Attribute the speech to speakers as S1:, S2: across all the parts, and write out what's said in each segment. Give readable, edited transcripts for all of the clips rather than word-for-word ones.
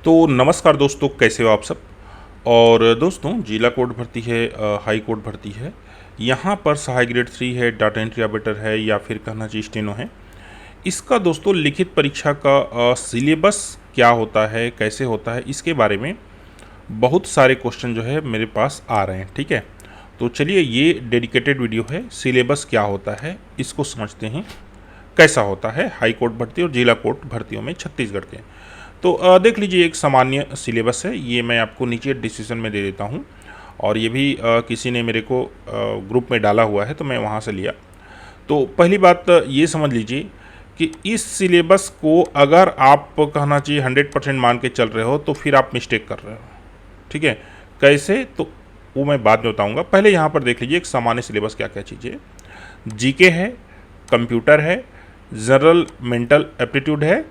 S1: तो नमस्कार दोस्तों, कैसे हो आप सब। और दोस्तों, जिला कोर्ट भर्ती है, हाई कोर्ट भर्ती है। यहाँ पर सहायक ग्रेड 3 है, डाटा एंट्री ऑपरेटर है, या फिर कहना चाहिए स्टेनो है। इसका दोस्तों लिखित परीक्षा का सिलेबस क्या होता है, कैसे होता है, इसके बारे में बहुत सारे क्वेश्चन जो है मेरे पास आ रहे हैं। ठीक है, तो चलिए ये डेडिकेटेड वीडियो है, सिलेबस क्या होता है इसको समझते हैं, कैसा होता है हाई कोर्ट भर्ती और जिला कोर्ट भर्तियों में छत्तीसगढ़ के। तो देख लीजिए, एक सामान्य सिलेबस है, ये मैं आपको नीचे डिस्क्रिप्शन में दे देता हूँ। और ये भी किसी ने मेरे को ग्रुप में डाला हुआ है, तो मैं वहाँ से लिया। तो पहली बात ये समझ लीजिए कि इस सिलेबस को अगर आप कहना चाहिए 100% मान के चल रहे हो तो फिर आप मिस्टेक कर रहे हो। ठीक है, कैसे, तो वो मैं बाद में बताऊँगा। पहले यहाँ पर देख लीजिए एक सामान्य सिलेबस क्या क्या चीज़ें। जीके है, कंप्यूटर है, जनरल मेंटल एप्टीट्यूड है,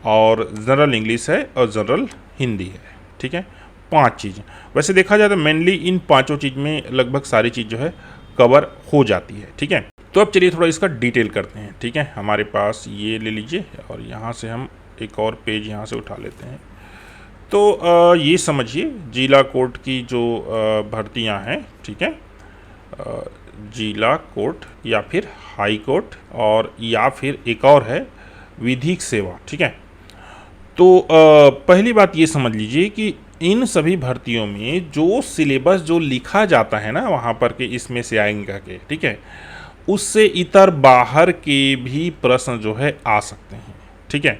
S1: और जनरल इंग्लिश है, और जनरल हिंदी है। ठीक है, 5 चीज़ें। वैसे देखा जाए तो मेनली इन पांचों चीज़ में लगभग सारी चीज़ जो है कवर हो जाती है। ठीक है, तो अब चलिए थोड़ा इसका डिटेल करते हैं। ठीक है, हमारे पास ये ले लीजिए, और यहाँ से हम एक और पेज यहाँ से उठा लेते हैं। तो ये समझिए जिला कोर्ट की जो भर्तियाँ हैं। ठीक है, जिला कोर्ट या फिर हाई कोर्ट, और या फिर एक और है विधिक सेवा। ठीक है, तो पहली बात ये समझ लीजिए कि इन सभी भर्तियों में जो सिलेबस जो लिखा जाता है ना वहाँ पर कि इसमें से आएंगे के, ठीक है, उससे इतर बाहर के भी प्रश्न जो है आ सकते हैं। ठीक है,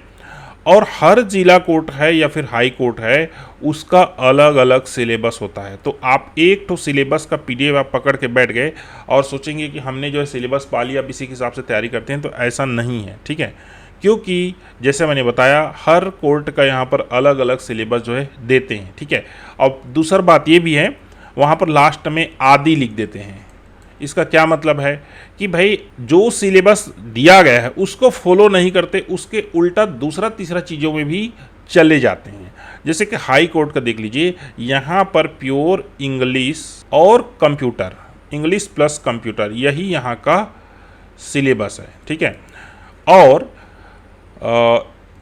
S1: और हर जिला कोर्ट है या फिर हाई कोर्ट है, उसका अलग अलग सिलेबस होता है। तो आप एक तो सिलेबस का पीडीएफ आप पकड़ के बैठ गए और सोचेंगे कि हमने जो है सिलेबस पा लिया, अब इसी के हिसाब से तैयारी करते हैं, तो ऐसा नहीं है। ठीक है, क्योंकि जैसे मैंने बताया हर कोर्ट का यहाँ पर अलग अलग सिलेबस जो है देते हैं। ठीक है, और दूसरी बात ये भी है, वहाँ पर लास्ट में आदि लिख देते हैं। इसका क्या मतलब है कि भाई जो सिलेबस दिया गया है उसको फॉलो नहीं करते, उसके उल्टा दूसरा तीसरा चीज़ों में भी चले जाते हैं। जैसे कि हाई कोर्ट का देख लीजिए, यहाँ पर प्योर इंग्लिश और कंप्यूटर, इंग्लिश प्लस कंप्यूटर, यही यहाँ का सिलेबस है। ठीक है, और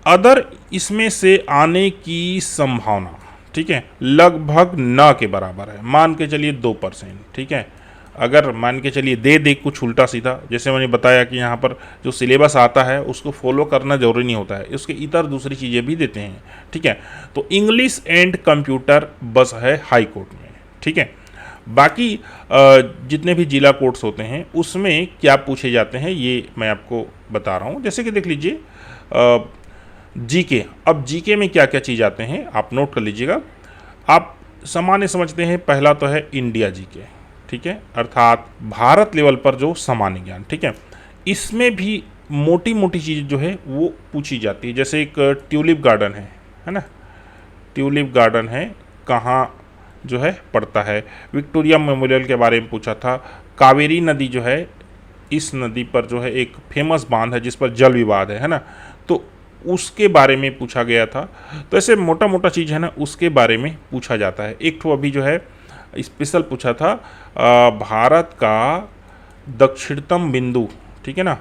S1: अदर इसमें से आने की संभावना, ठीक है, लगभग न के बराबर है। मान के चलिए 2%। ठीक है, अगर मान के चलिए दे कुछ उल्टा सीधा, जैसे मैंने बताया कि यहाँ पर जो सिलेबस आता है उसको फॉलो करना जरूरी नहीं होता है, उसके इतर दूसरी चीज़ें भी देते हैं। ठीक है, तो इंग्लिश एंड कंप्यूटर बस है हाई कोर्ट में। ठीक है, बाकी जितने भी जिला कोर्ट्स होते हैं उसमें क्या पूछे जाते हैं ये मैं आपको बता रहा हूँ। जैसे कि देख लीजिए जीके। अब जीके में क्या क्या चीज़ आते हैं आप नोट कर लीजिएगा। आप सामान्य समझते हैं, पहला तो है इंडिया जीके। ठीक है, अर्थात भारत लेवल पर जो सामान्य ज्ञान। ठीक है, इसमें भी मोटी मोटी चीज़ जो है वो पूछी जाती है। जैसे एक ट्यूलिप गार्डन है ना, ट्यूलिप गार्डन है कहाँ जो है पड़ता है। विक्टोरिया मेमोरियल के बारे में पूछा था। कावेरी नदी जो है, इस नदी पर जो है एक फेमस बांध है जिस पर जल विवाद है ना, तो उसके बारे में पूछा गया था। तो ऐसे मोटा मोटा चीज़ है ना, उसके बारे में पूछा जाता है। एक तो अभी जो है स्पेशल पूछा था, भारत का दक्षिणतम बिंदु, ठीक है ना,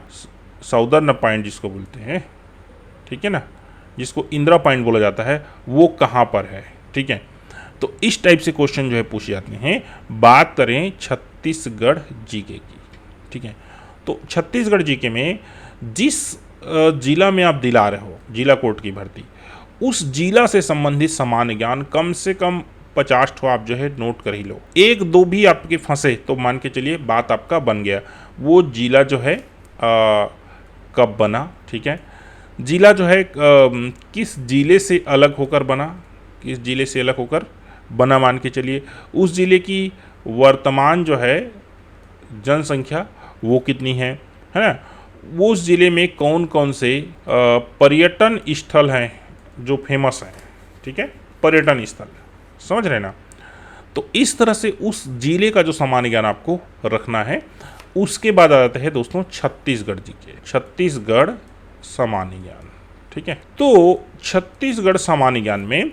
S1: साउदर्न पॉइंट जिसको बोलते हैं, ठीक है ना, जिसको इंदिरा पॉइंट बोला जाता है, वो कहाँ पर है। ठीक है, तो इस टाइप से क्वेश्चन जो है पूछे जाते हैं। बात करें छत्तीसगढ़ जीके की। ठीक है, तो छत्तीसगढ़ जीके में जिस जिला में आप दिला रहे हो जिला कोर्ट की भर्ती, उस जिला से संबंधित सामान्य ज्ञान कम से कम 50 ठो आप जो है नोट कर ही लो। एक दो भी आपके फंसे तो मान के चलिए बात आपका बन गया। वो जिला जो है कब बना, ठीक है, जिला जो है किस जिले से अलग होकर बना, किस जिले से अलग होकर बना, मान के चलिए उस जिले की वर्तमान जो है जनसंख्या वो कितनी है ना, वो उस ज़िले में कौन कौन से पर्यटन स्थल हैं जो फेमस हैं। ठीक है, पर्यटन स्थल, समझ रहे ना। तो इस तरह से उस ज़िले का जो सामान्य ज्ञान आपको रखना है। उसके बाद आ जाता है दोस्तों छत्तीसगढ़ जी के, छत्तीसगढ़ सामान्य ज्ञान। ठीक है, तो छत्तीसगढ़ सामान्य ज्ञान में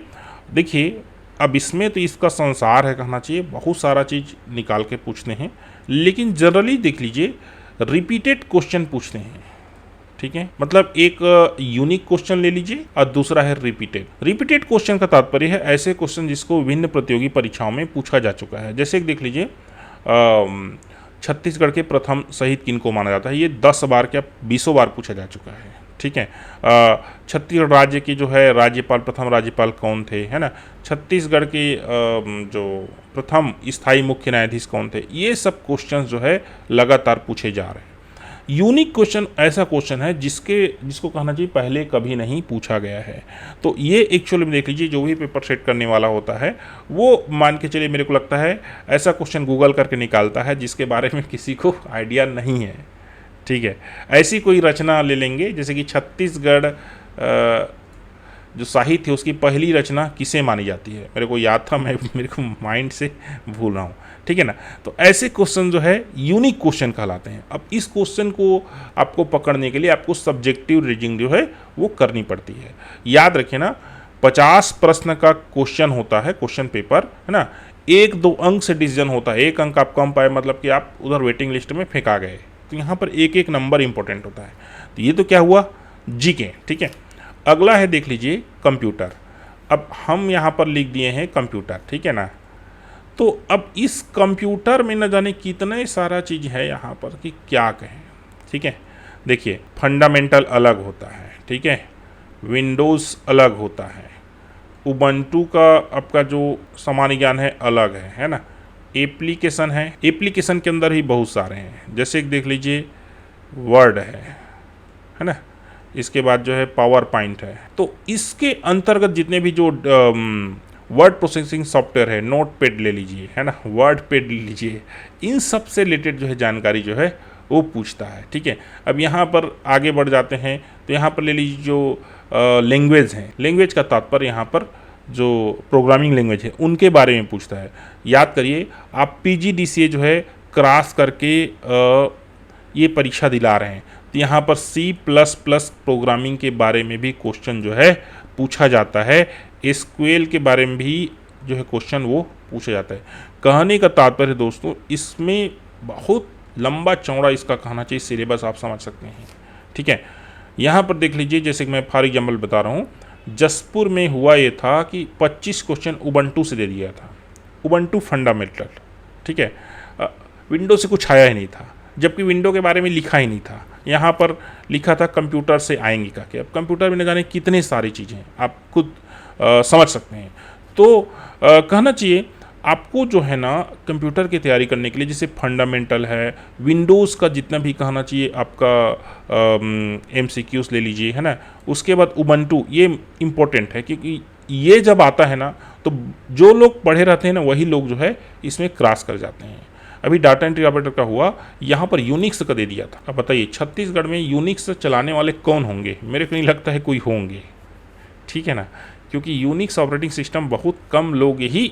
S1: देखिए, अब इसमें तो इसका संसार है कहना चाहिए, बहुत सारा चीज़ निकाल के पूछते हैं, लेकिन जनरली देख लीजिए रिपीटेड क्वेश्चन पूछते हैं। ठीक है, मतलब एक यूनिक क्वेश्चन ले लीजिए और दूसरा है रिपीटेड। रिपीटेड क्वेश्चन का तात्पर्य है ऐसे क्वेश्चन जिसको विभिन्न प्रतियोगी परीक्षाओं में पूछा जा चुका है। जैसे एक देख लीजिए, छत्तीसगढ़ के प्रथम शहीद किनको माना जाता है, ये 10 बार क्या 20 बार पूछा जा चुका है। ठीक है, छत्तीसगढ़ राज्य के जो है राज्यपाल, प्रथम राज्यपाल कौन थे, है ना, छत्तीसगढ़ के जो प्रथम स्थायी मुख्य न्यायाधीश कौन थे, ये सब क्वेश्चन जो है लगातार पूछे जा रहे हैं। यूनिक क्वेश्चन ऐसा क्वेश्चन है जिसको कहना चाहिए पहले कभी नहीं पूछा गया है। तो ये एक्चुअली में देख लीजिए, जो भी पेपर सेट करने वाला होता है वो मान के चलिए, मेरे को लगता है ऐसा क्वेश्चन गूगल करके निकालता है जिसके बारे में किसी को आइडिया नहीं है। ठीक है, ऐसी कोई रचना ले लेंगे, जैसे कि छत्तीसगढ़ जो साहित्य है उसकी पहली रचना किसे मानी जाती है, मेरे को याद था, मेरे को माइंड से भूल रहा हूँ। ठीक है ना, तो ऐसे क्वेश्चन जो है यूनिक क्वेश्चन कहलाते हैं। अब इस क्वेश्चन को आपको पकड़ने के लिए आपको सब्जेक्टिव रीजनिंग जो है वो करनी पड़ती है। याद रखिए ना, 50 प्रश्न का क्वेश्चन होता है, क्वेश्चन पेपर, है ना, 1-2 अंक से डिसीजन होता है। 1 अंक आप कम पाए मतलब कि आप उधर वेटिंग लिस्ट में फेंका गए। तो यहाँ पर एक एक नंबर इंपॉर्टेंट होता है। तो ये तो क्या हुआ, जीके। ठीक है, अगला है देख लीजिए कंप्यूटर। अब हम यहाँ पर लिख दिए हैं कंप्यूटर, ठीक है ना। तो अब इस कंप्यूटर में न जाने कितने सारा चीज़ है यहाँ पर कि क्या कहें। ठीक है, देखिए फंडामेंटल अलग होता है, ठीक है, विंडोज़ अलग होता है, उबंटू का आपका जो सामान्य ज्ञान है अलग है ना, एप्लीकेशन है, एप्लीकेशन के अंदर ही बहुत सारे हैं। जैसे देख लीजिए वर्ड है ना, इसके बाद जो है पावर पॉइंट है। तो इसके अंतर्गत जितने भी जो वर्ड प्रोसेसिंग सॉफ्टवेयर है, नोटपैड ले लीजिए, है ना, वर्डपैड ले लीजिए, इन सब से रिलेटेड जो है जानकारी जो है वो पूछता है। ठीक है, अब यहाँ पर आगे बढ़ जाते हैं तो यहाँ पर ले लीजिए जो लैंग्वेज हैं, लैंग्वेज का तात्पर्य यहाँ पर जो प्रोग्रामिंग लैंग्वेज है उनके बारे में पूछता है। याद करिए, आप PGDCA जो है क्रॉस करके ये परीक्षा दिला रहे हैं, तो यहाँ पर C++ प्रोग्रामिंग के बारे में भी क्वेश्चन जो है पूछा जाता है। SQL के बारे में भी जो है क्वेश्चन वो पूछा जाता है। कहने का तात्पर्य दोस्तों, इसमें बहुत लंबा चौड़ा इसका कहना चाहिए सिलेबस, आप समझ सकते हैं। ठीक है, यहाँ पर देख लीजिए, जैसे कि मैं फॉर एग्जाम्पल बता रहा हूँ, जसपुर में हुआ ये था कि 25 क्वेश्चन उबंटू से दे दिया था, उबंटू फंडामेंटल। ठीक है, विंडो से कुछ आया ही नहीं था, जबकि विंडो के बारे में लिखा ही नहीं था। यहाँ पर लिखा था कंप्यूटर से आएंगी करके। अब कंप्यूटर में न जाने कितने सारी चीज़ें आप खुद समझ सकते हैं। तो कहना चाहिए आपको जो है ना कंप्यूटर की तैयारी करने के लिए, जैसे फंडामेंटल है, विंडोज़ का जितना भी कहना चाहिए आपका MCQs ले लीजिए, है ना, उसके बाद उबंटू, ये इम्पोर्टेंट है क्योंकि ये जब आता है ना तो जो लोग पढ़े रहते हैं ना वही लोग जो है इसमें क्रॉस कर जाते हैं। अभी डाटा एंट्री ऑपरेटर का हुआ, यहाँ पर यूनिक्स का दे दिया था। अब बताइए छत्तीसगढ़ में यूनिक्स चलाने वाले कौन होंगे, मेरे को नहीं लगता है कोई होंगे। ठीक है ना, क्योंकि यूनिक्स ऑपरेटिंग सिस्टम बहुत कम लोग ही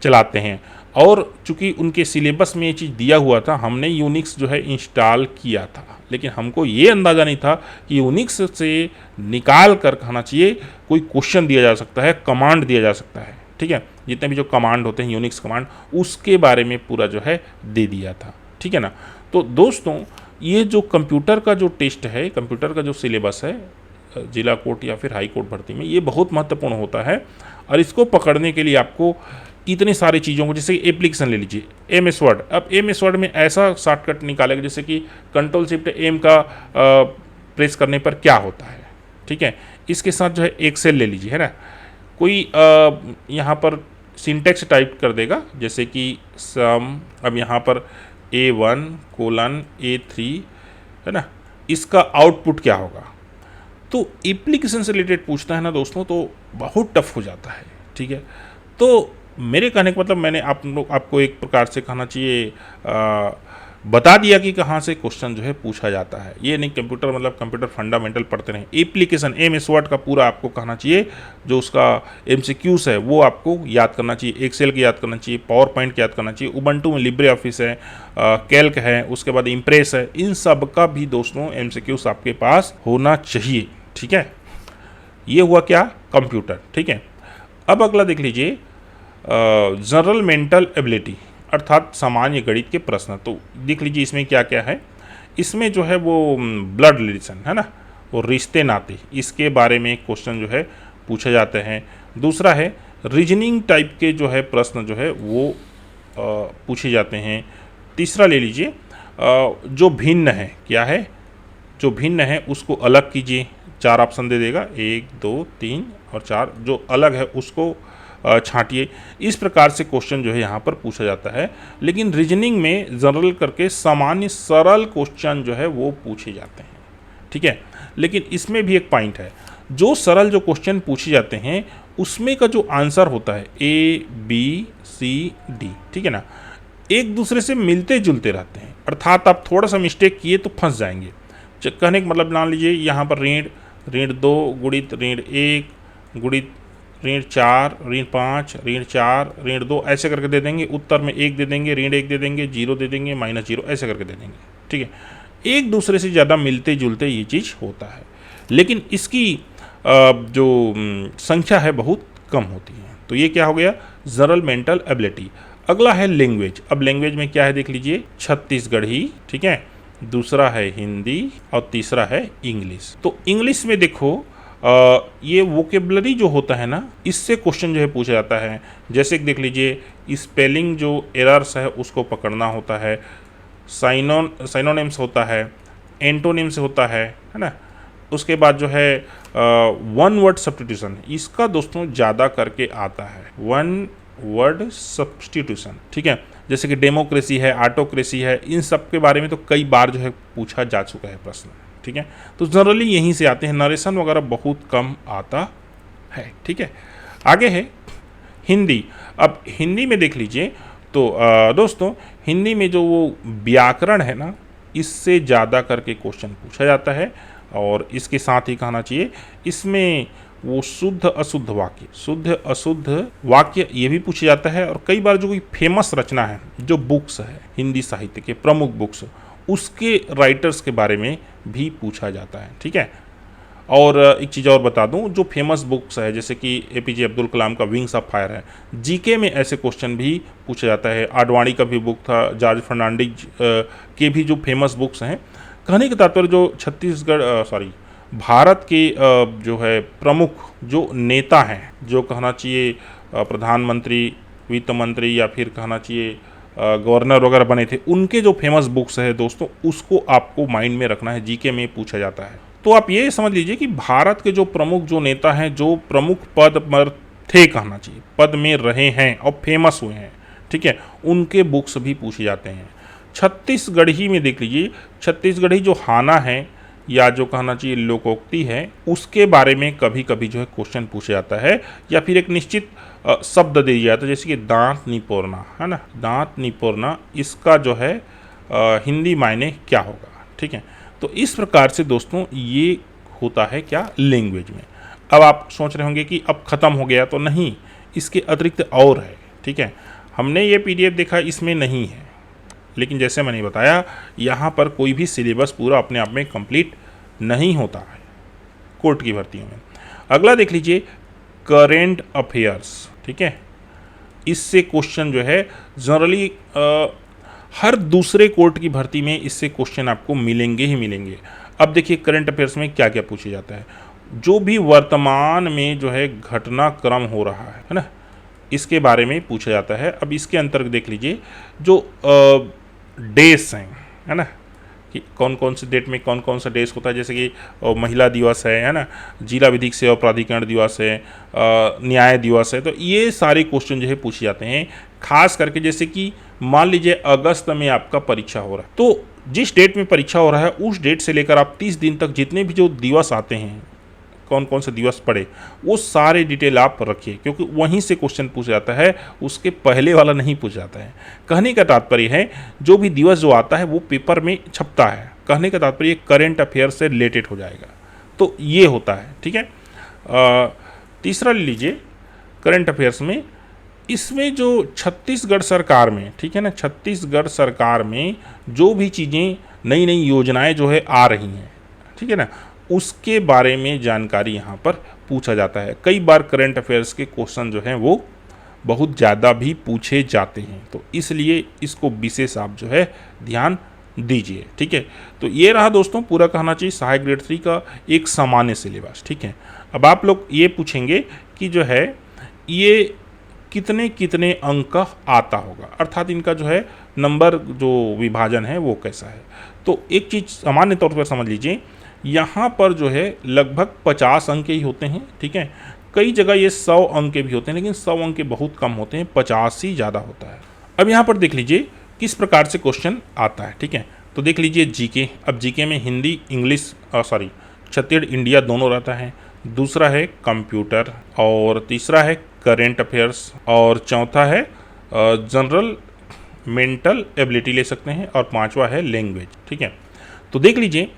S1: चलाते हैं, और चूंकि उनके सिलेबस में ये चीज़ दिया हुआ था, हमने यूनिक्स जो है इंस्टॉल किया था, लेकिन हमको ये अंदाज़ा नहीं था कि यूनिक्स से निकाल कर कहना चाहिए कोई क्वेश्चन दिया जा सकता है, कमांड दिया जा सकता है। ठीक है, जितने भी जो कमांड होते हैं यूनिक्स कमांड, उसके बारे में पूरा जो है दे दिया था। ठीक है ना, तो दोस्तों ये जो कंप्यूटर का जो टेस्ट है, कंप्यूटर का जो सिलेबस है जिला कोर्ट या फिर हाई कोर्ट भर्ती में, ये बहुत महत्वपूर्ण होता है। और इसको पकड़ने के लिए आपको इतनी सारी चीज़ों को, जैसे एप्लीकेशन ले लीजिए MS वर्ड। अब MS वर्ड में ऐसा शॉर्टकट निकालेगा जैसे कि Ctrl+Shift+M का प्रेस करने पर क्या होता है। ठीक है, इसके साथ जो है एक्सेल ले लीजिए, है ना, कोई यहाँ पर सिंटेक्स टाइप कर देगा जैसे कि सम, अब यहाँ पर A1:A3, है ना, इसका आउटपुट क्या होगा। तो एप्लीकेशन से रिलेटेड पूछता है ना दोस्तों, तो बहुत टफ हो जाता है। ठीक है, तो मेरे कहने का मतलब, मैंने आपको एक प्रकार से कहना चाहिए बता दिया कि कहाँ से क्वेश्चन जो है पूछा जाता है। ये नहीं कंप्यूटर मतलब कंप्यूटर फंडामेंटल पढ़ते रहें, एप्लीकेशन MS वर्ड का पूरा आपको कहना चाहिए, जो उसका MCQs है वो आपको याद करना चाहिए, एक्सेल की याद करना चाहिए, पावर पॉइंट की याद करना चाहिए, उबंटू में लिब्रे ऑफिस है, कैल्क है, उसके बाद इम्प्रेस है, इन सब का भी दोस्तों MCQs आपके पास होना चाहिए। ठीक है, ये हुआ क्या, कंप्यूटर। ठीक है, अब अगला देख लीजिए जनरल मेंटल एबिलिटी, अर्थात सामान्य गणित के प्रश्न। तो देख लीजिए इसमें क्या क्या है। इसमें जो है वो ब्लड रिलेशन है ना, वो रिश्ते नाते, इसके बारे में क्वेश्चन जो है पूछे जाते हैं। दूसरा है रीजनिंग टाइप के जो है प्रश्न जो है वो पूछे जाते हैं। तीसरा ले लीजिए जो भिन्न है, क्या है, जो भिन्न है उसको अलग कीजिए। 4 ऑप्शन दे देगा, 1 2 3 और 4, जो अलग है उसको छांटिए। इस प्रकार से क्वेश्चन जो है यहाँ पर पूछा जाता है। लेकिन रीजनिंग में जनरल करके सामान्य सरल क्वेश्चन जो है वो पूछे जाते हैं, ठीक है। लेकिन इसमें भी एक पॉइंट है, जो सरल जो क्वेश्चन पूछे जाते हैं उसमें का जो आंसर होता है ABCD, ठीक है ना, एक दूसरे से मिलते जुलते रहते हैं, अर्थात आप थोड़ा सा मिस्टेक किए तो फंस जाएंगे। कहने का मतलब मान लीजिए यहाँ पर ऋण 2 गुणित ऋण 1 गुणित ऋण 4 ऋण 5 ऋण 4 ऋण 2 ऐसे करके दे देंगे, उत्तर में 1 दे देंगे, ऋण 1 दे देंगे, 0 दे देंगे, -0 ऐसे करके दे देंगे, ठीक है। एक दूसरे से ज़्यादा मिलते जुलते ये चीज़ होता है, लेकिन इसकी जो संख्या है बहुत कम होती है। तो ये क्या हो गया, जनरल मेंटल एबिलिटी। अगला है लैंग्वेज। अब लैंग्वेज में क्या है देख लीजिए, छत्तीसगढ़ी, ठीक है, दूसरा है हिंदी और तीसरा है इंग्लिश। तो इंग्लिश में देखो ये वोकेबलरी जो होता है ना, इससे क्वेश्चन जो है पूछा जाता है। जैसे कि देख लीजिए, स्पेलिंग जो एरर्स है उसको पकड़ना होता है, साइनोनिम्स होता है, एंटोनिम्स होता है ना। उसके बाद जो है वन वर्ड सब्स्टिट्यूशन, इसका दोस्तों ज़्यादा करके आता है, वन वर्ड सब्स्टिट्यूशन, ठीक है। जैसे कि डेमोक्रेसी है, ऑटोक्रेसी है, इन सब के बारे में तो कई बार जो है पूछा जा चुका है प्रश्न, ठीक है। तो जनरली यहीं से आते हैं, नरेशन वगैरह बहुत कम आता है, ठीक है। आगे है हिंदी। अब हिंदी में देख लीजिए तो दोस्तों हिंदी में जो वो व्याकरण है ना, इससे ज़्यादा करके क्वेश्चन पूछा जाता है। और इसके साथ ही कहना चाहिए इसमें वो शुद्ध अशुद्ध वाक्य, शुद्ध अशुद्ध वाक्य ये भी पूछा जाता है। और कई बार जो कोई फेमस रचना है, जो बुक्स है हिंदी साहित्य के प्रमुख बुक्स, उसके राइटर्स के बारे में भी पूछा जाता है, ठीक है। और एक चीज़ और बता दूं, जो फेमस बुक्स है जैसे कि APJ अब्दुल कलाम का विंग्स ऑफ फायर है, जीके में ऐसे क्वेश्चन भी पूछा जाता है। आडवाणी का भी बुक था, जॉर्ज फर्नांडिस के भी जो फेमस बुक्स हैं। कहने का तात्पर्य जो भारत के जो है प्रमुख जो नेता हैं, जो कहना चाहिए प्रधानमंत्री, वित्त मंत्री या फिर कहना चाहिए गवर्नर वगैरह बने थे, उनके जो फेमस बुक्स है दोस्तों, उसको आपको माइंड में रखना है, जीके में पूछा जाता है। तो आप ये समझ लीजिए कि भारत के जो प्रमुख जो नेता हैं, जो प्रमुख पद पर थे, कहना चाहिए पद में रहे हैं और फेमस हुए हैं, ठीक है, उनके बुक्स भी पूछे जाते हैं। छत्तीसगढ़ी में देख लीजिए, छत्तीसगढ़ी जो हाना है या जो कहना चाहिए लोकोक्ति है, उसके बारे में कभी कभी जो है क्वेश्चन पूछा जाता है, या फिर एक निश्चित शब्द दे दिया जाता है, जैसे कि दांत निपोरना है ना, दांत निपोरना, इसका जो है हिंदी मायने क्या होगा, ठीक है। तो इस प्रकार से दोस्तों ये होता है क्या, लैंग्वेज में। अब आप सोच रहे होंगे कि अब ख़त्म हो गया, तो नहीं, इसके अतिरिक्त और है, ठीक है। हमने ये PDF देखा, इसमें नहीं है, लेकिन जैसे मैंने बताया यहाँ पर कोई भी सिलेबस पूरा अपने आप में कंप्लीट नहीं होता है कोर्ट की भर्तियों में। अगला देख लीजिए करेंट अफेयर्स, ठीक है। इससे क्वेश्चन जो है जनरली हर दूसरे कोर्ट की भर्ती में इससे क्वेश्चन आपको मिलेंगे ही मिलेंगे। अब देखिए करंट अफेयर्स में क्या क्या पूछा जाता है, जो भी वर्तमान में जो है घटनाक्रम हो रहा है ना, इसके बारे में पूछा जाता है। अब इसके अंतर्गत देख लीजिए जो डेज हैं, है ना, कि कौन कौन से डेट में कौन कौन सा डेज होता है, जैसे कि महिला दिवस है ना, जिला विधिक सेवा प्राधिकरण दिवस है, न्याय दिवस है। तो ये सारे क्वेश्चन जो है पूछे जाते हैं, खास करके जैसे कि मान लीजिए अगस्त में आपका परीक्षा हो रहा है, तो जिस डेट में परीक्षा हो रहा है उस डेट से लेकर आप 30 दिन तक जितने भी जो दिवस आते हैं, कौन कौन से दिवस पड़े, वो सारे डिटेल आप रखिए, क्योंकि वहीं से क्वेश्चन पूछा जाता है, उसके पहले वाला नहीं पूछा जाता है। कहने का तात्पर्य है जो भी दिवस जो आता है वो पेपर में छपता है, कहने का तात्पर्य करेंट अफेयर से रिलेटेड हो जाएगा। तो ये होता है, ठीक है। तीसरा ले लीजिए करेंट अफेयर्स में, इसमें जो छत्तीसगढ़ सरकार में, ठीक है ना, छत्तीसगढ़ सरकार में जो भी चीज़ें नई नई योजनाएं जो है आ रही हैं, ठीक है ना, उसके बारे में जानकारी यहाँ पर पूछा जाता है। कई बार करंट अफेयर्स के क्वेश्चन जो हैं वो बहुत ज़्यादा भी पूछे जाते हैं, तो इसलिए इसको विशेष आप जो है ध्यान दीजिए। ठीक है, तो ये रहा दोस्तों पूरा कहना चाहिए सहायक ग्रेड 3 का एक सामान्य सिलेबस। ठीक है, अब आप लोग ये पूछेंगे कि जो है ये कितने कितने अंक का आता होगा, अर्थात इनका जो है नंबर जो विभाजन है वो कैसा है। तो एक चीज़ सामान्य तौर पर समझ लीजिए, यहाँ पर जो है लगभग 50 अंक ही होते हैं। ठीक है, कई जगह ये 100 अंक के भी होते हैं, लेकिन 100 अंक के बहुत कम होते हैं, 50 ही ज़्यादा होता है। अब यहाँ पर देख लीजिए किस प्रकार से क्वेश्चन आता है। ठीक है, तो देख लीजिए जीके। अब जीके में हिंदी इंग्लिश छत्तीसगढ़ इंडिया दोनों रहता है। दूसरा है कंप्यूटर, और तीसरा है करेंट अफेयर्स, और चौथा है जनरल मेंटल एबिलिटी ले सकते हैं, और पांचवा है लैंग्वेज। ठीक है, तो देख लीजिए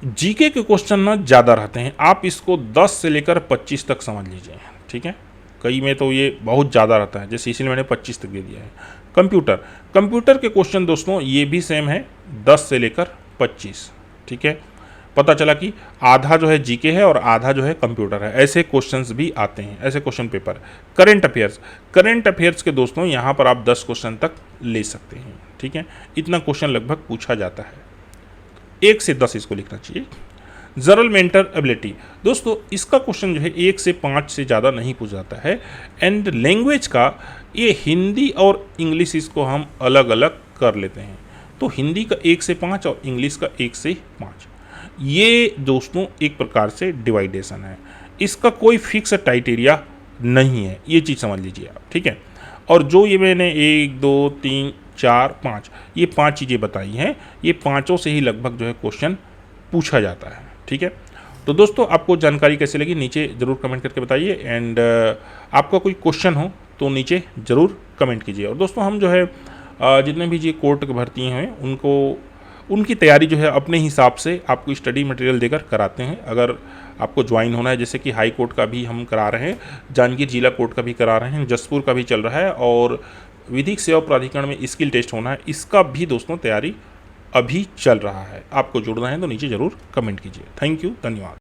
S1: जीके के क्वेश्चन ना ज़्यादा रहते हैं, आप इसको 10 से लेकर 25 तक समझ लीजिए। ठीक है, कई में तो ये बहुत ज़्यादा रहता है, जैसे इसीलिए मैंने 25 तक दे दिया है। कंप्यूटर के क्वेश्चन दोस्तों ये भी सेम है, 10 से लेकर 25। ठीक है, पता चला कि आधा जो है जीके है और आधा जो है कंप्यूटर है, ऐसे क्वेश्चंस भी आते हैं, ऐसे क्वेश्चन पेपर। करेंट अफेयर्स के दोस्तों यहाँ पर आप 10 क्वेश्चन तक ले सकते हैं। ठीक है, इतना क्वेश्चन लगभग पूछा जाता है, 1 से 10 इसको लिखना चाहिए। जनरल मेंटल एबिलिटी दोस्तों इसका क्वेश्चन जो है 1 से 5 से ज़्यादा नहीं पूछा जाता है। एंड लैंग्वेज का ये हिंदी और इंग्लिश इसको हम अलग अलग कर लेते हैं, तो हिंदी का 1 से 5 और इंग्लिश का 1 से 5, ये दोस्तों एक प्रकार से डिवाइडेशन है, इसका कोई फिक्स क्राइटेरिया नहीं है, ये चीज़ समझ लीजिए आप। ठीक है, और जो ये मैंने 1 2 3 4 5 ये 5 चीज़ें बताई हैं, ये पाँचों से ही लगभग जो है क्वेश्चन पूछा जाता है। ठीक है, तो दोस्तों आपको जानकारी कैसे लगी नीचे ज़रूर कमेंट करके बताइए, एंड आपका कोई क्वेश्चन हो तो नीचे ज़रूर कमेंट कीजिए। और दोस्तों हम जो है जितने भी ये कोर्ट की भर्ती हैं उनकी तैयारी जो है अपने हिसाब से आपको स्टडी मटेरियल देकर कराते हैं। अगर आपको ज्वाइन होना है, जैसे कि हाई कोर्ट का भी हम करा रहे हैं, जांजगीर जिला कोर्ट का भी करा रहे हैं, जसपुर का भी चल रहा है, और विधिक सेवा प्राधिकरण में स्किल टेस्ट होना है, इसका भी दोस्तों तैयारी अभी चल रहा है। आपको जुड़ना है तो नीचे ज़रूर कमेंट कीजिए। थैंक यू, धन्यवाद।